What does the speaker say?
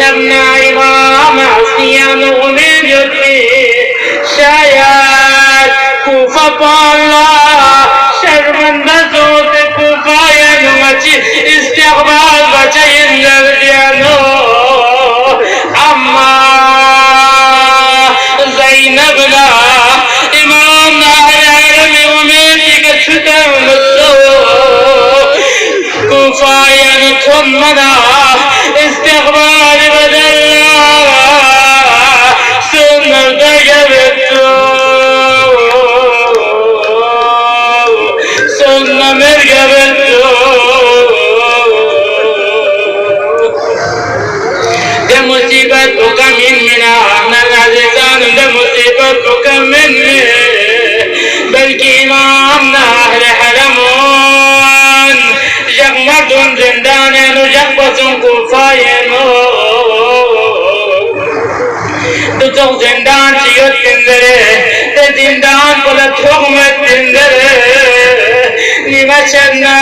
نبنا امام حسنیان امید یکی شاید کوفه بالا شرمنده زود کوفه ینوچی استقبال بچه اندردیانو اما زینبنا امامنا یارم امیدی که چودم بسو کوفه ینتون منا استقبال بدلا سنرده گبتو سنمر گبتو ده مصیبت کو کمین منا نازستان ده مصیبت کو کمین بلکہ امام ناہر حرمون جگ مردون زندانینو جگ بسون کوفائینو تو زندان چیت تندرے تے زندان پلا تھوک مت تندرے نیمہ چرنا